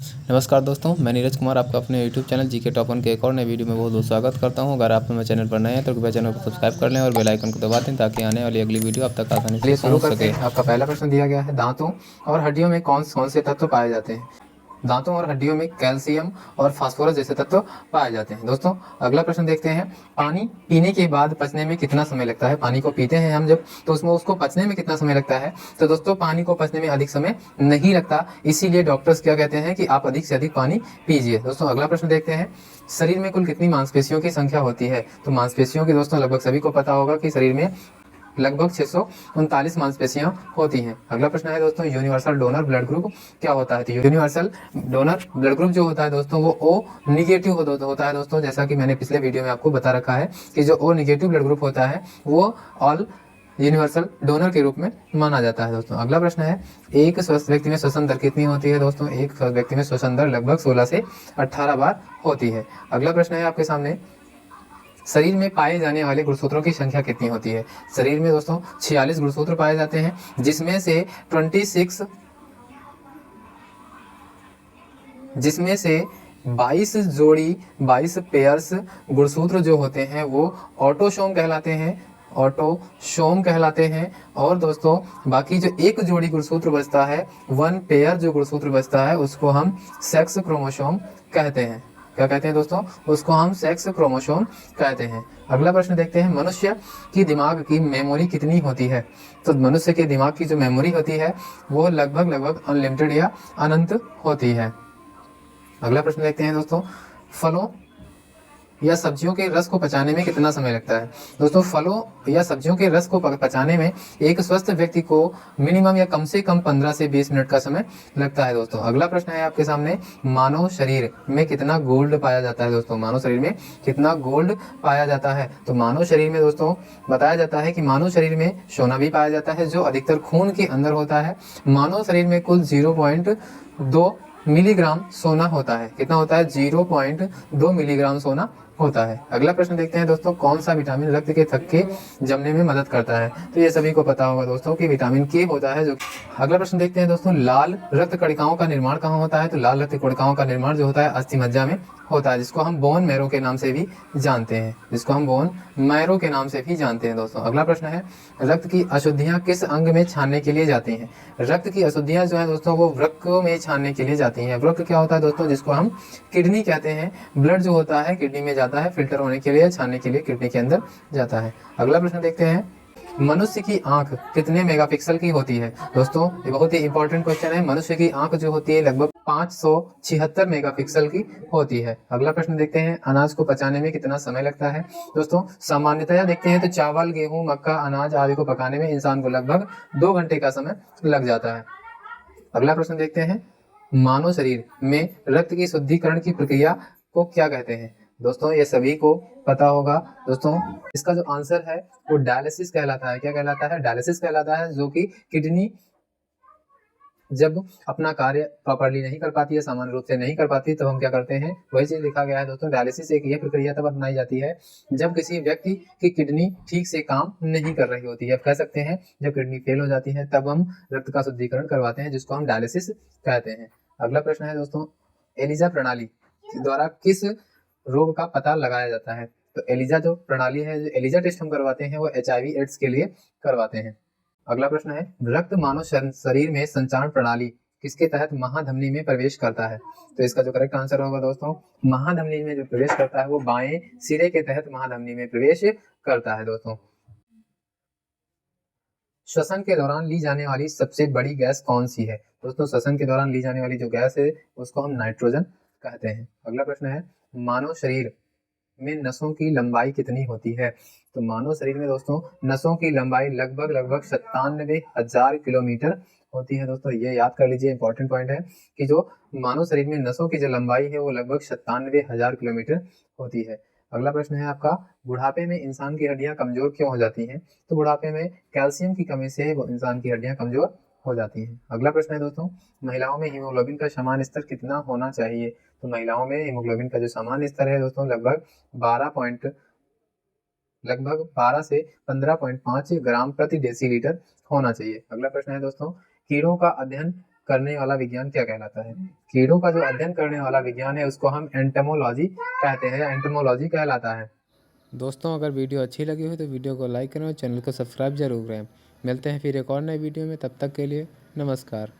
नमस्कार दोस्तों, मैं नीरज कुमार आपका अपने YouTube channel GK top one के एक और नए वीडियो में बहुत बहुत स्वागत करता हूं। अगर आप मेरे चैनल पर नए हैं तो कृपया चैनल को सब्सक्राइब कर लें और बेल आइकन को दबा दें ताकि आने वाली अगली वीडियो आप तक आसानी से शुरू पहुंच करते सके। हैं। आपका पहला प्रश्न दिया गया है, दांतों और हड्डियों में कौन कौन से तत्व पाए जाते हैं। दांतों और हड्डियों में कैल्शियम और फास्फोरस जैसे तत्व पाए जाते हैं। दोस्तों अगला प्रश्न देखते हैं, पानी पीने के बाद पचने में कितना समय लगता है। पानी को पीते हैं हम जब, तो उसमें उसको पचने में कितना समय लगता है। तो दोस्तों पानी को पचने में अधिक समय नहीं लगता, इसीलिए डॉक्टर्स क्या कहते हैं कि आप अधिक से अधिक पानी पीजिए। दोस्तों अगला प्रश्न देखते हैं, शरीर में कुल कितनी मांसपेशियों की संख्या होती है। तो मांसपेशियों की दोस्तों लगभग सभी को पता होगा कि शरीर में लगभग 639 मांसपेशियां होती हैं। अगला प्रश्न है दोस्तों, यूनिवर्सल डोनर ब्लड ग्रुप क्या होता है। तो यूनिवर्सल डोनर ब्लड ग्रुप जो होता है दोस्तों वो ओ निगेटिव होता है दोस्तों। जैसा कि मैंने पिछले वीडियो में आपको बता रखा है कि जो ओ निगेटिव ब्लड ग्रुप होता है वो ऑल यूनिवर्सल डोनर के रूप में माना जाता है। दोस्तों अगला प्रश्न है, एक स्वस्थ व्यक्ति में श्वसन दर कितनी होती है। दोस्तों एक व्यक्ति में श्वसन दर लगभग 16 से 18 बार होती है। अगला प्रश्न है आपके सामने, शरीर में पाए जाने वाले गुणसूत्रों की संख्या कितनी होती है। शरीर में दोस्तों 46 गुणसूत्र पाए जाते हैं, जिसमें से 22 पेयर्स गुणसूत्र जो होते हैं वो ऑटोसोम कहलाते हैं। और दोस्तों बाकी जो एक जोड़ी गुणसूत्र बचता है, वन पेयर जो गुणसूत्र बचता है उसको हम सेक्स क्रोमोसोम कहते हैं। क्या कहते हैं दोस्तों, उसको हम सेक्स क्रोमोसोम कहते हैं। अगला प्रश्न देखते हैं, मनुष्य की दिमाग की मेमोरी कितनी होती है। तो मनुष्य के दिमाग की जो मेमोरी होती है वो लगभग अनलिमिटेड या अनंत होती है। अगला प्रश्न देखते हैं दोस्तों, फलों या सब्जियों के रस को पचाने में कितना समय लगता है। दोस्तों फलों या सब्जियों के रस को पचाने में एक स्वस्थ व्यक्ति को मिनिमम या कम से कम 15 से 20 मिनट का समय लगता है। दोस्तों अगला प्रश्न है आपके सामने, मानव शरीर में कितना गोल्ड पाया जाता है। दोस्तों मानव शरीर में कितना गोल्ड पाया जाता है। तो मानव शरीर में दोस्तों बताया जाता है कि मानव शरीर में सोना भी पाया जाता है जो अधिकतर खून के अंदर होता है। मानव शरीर में कुल 0.2 मिलीग्राम सोना होता है। कितना होता है, 0.2 मिलीग्राम सोना होता है। अगला प्रश्न देखते हैं दोस्तों, कौन सा विटामिन रक्त के थक्के जमने में मदद करता है। तो ये सभी को पता होगा दोस्तों कि विटामिन के होता है जो। अगला प्रश्न देखते हैं दोस्तों, लाल रक्त कणिकाओं का निर्माण कहाँ होता है। तो लाल रक्त कणिकाओं का निर्माण जो होता है अस्थि मज्जा में होता है, जिसको हम बोन मैरो के नाम से भी जानते हैं। दोस्तों अगला प्रश्न है, रक्त की अशुद्धियां किस अंग में छानने के लिए जाती हैं। रक्त की अशुद्धियां जो है दोस्तों वो वृक्क में छानने के लिए जाती हैं। वृक्क क्या होता है दोस्तों, जिसको हम किडनी कहते हैं। ब्लड जो होता है किडनी में जाता है फिल्टर होने के लिए, छानने के लिए किडनी के अंदर जाता है। अगला प्रश्न देखते हैं, मनुष्य की आंख कितने मेगापिक्सल की होती है। दोस्तों ये बहुत ही इंपॉर्टेंट क्वेश्चन है। मनुष्य की आंख जो होती है लगभग 576 मेगापिक्सल की होती है। अगला प्रश्न देखते हैं, अनाज को पचाने में कितना समय लगता है। दोस्तों सामान्यतया देखते हैं तो चावल, गेहूं, मक्का, अनाज आदि को पकाने में इंसान को लगभग 2 घंटे का समय लग जाता है। अगला प्रश्न देखते हैं, मानव शरीर में रक्त की शुद्धिकरण की प्रक्रिया को क्या कहते हैं। दोस्तों ये सभी को पता होगा। दोस्तों इसका जो आंसर है वो डायलिसिस कहलाता है। क्या कहलाता है, डायलिसिस कहलाता है, जो कि किडनी जब अपना कार्य प्रॉपर्ली नहीं कर पाती है, सामान्य रूप से नहीं कर पाती, तो हम क्या करते हैं, वही चीज लिखा गया है दोस्तों। डायलिसिस एक यह प्रक्रिया तब अपनाई जाती है जब किसी व्यक्ति की किडनी ठीक से काम नहीं कर रही होती है। कह सकते हैं जब किडनी फेल हो जाती है तब हम रक्त का शुद्धिकरण करवाते हैं, जिसको हम डायलिसिस कहते हैं। अगला प्रश्न है दोस्तों, एलिजा प्रणाली द्वारा किस रोग का पता लगाया जाता है। तो एलिजा जो प्रणाली है, जो एलिजा टेस्ट हम करवाते हैं वो HIV एड्स के लिए करवाते हैं। अगला प्रश्न है, रक्त मानव शरीर में संचारण प्रणाली किसके तहत महाधमनी में प्रवेश करता है। तो इसका जो करेक्ट आंसर होगा दोस्तों, महाधमनी में जो प्रवेश करता है वो बाएं सिरे के तहत महाधमनी में प्रवेश करता है। दोस्तों श्वसन के दौरान ली जाने वाली सबसे बड़ी गैस कौन सी है। दोस्तों श्वसन के दौरान ली जाने वाली जो गैस है उसको हम नाइट्रोजन कहते हैं। अगला प्रश्न है, मानव शरीर में नसों की लंबाई कितनी होती है। तो मानव शरीर में दोस्तों नसों की लंबाई लगभग 97,000 किलोमीटर होती है। दोस्तों ये याद कर लीजिए, इंपॉर्टेंट पॉइंट है कि जो मानव शरीर में नसों की जो लंबाई है वो लगभग 97,000 किलोमीटर होती है। अगला प्रश्न है आपका, बुढ़ापे में इंसान की हड्डियां कमजोर क्यों हो जाती हैं। तो बुढ़ापे में कैल्शियम की कमी से वो इंसान की हड्डियां कमजोर हो जाती हैं। अगला प्रश्न है दोस्तों, महिलाओं में हीमोग्लोबिन का सामान्य स्तर कितना होना चाहिए। तो महिलाओं में हीमोग्लोबिन का जो सामान्य स्तर है दोस्तों लगभग 12 से 15.5 ग्राम प्रति डेसीलीटर होना चाहिए। अगला प्रश्न है दोस्तों, कीड़ों का अध्ययन करने वाला विज्ञान क्या कहलाता है? कीड़ों का जो अध्ययन करने वाला विज्ञान है उसको हम एंटोमोलॉजी कहते हैं, एंटोमोलॉजी कहलाता है। दोस्तों अगर वीडियो अच्छी लगी हो तो वीडियो को लाइक करें और चैनल को सब्सक्राइब जरूर करें। मिलते हैं फिर एक और नए वीडियो में, तब तक के लिए नमस्कार।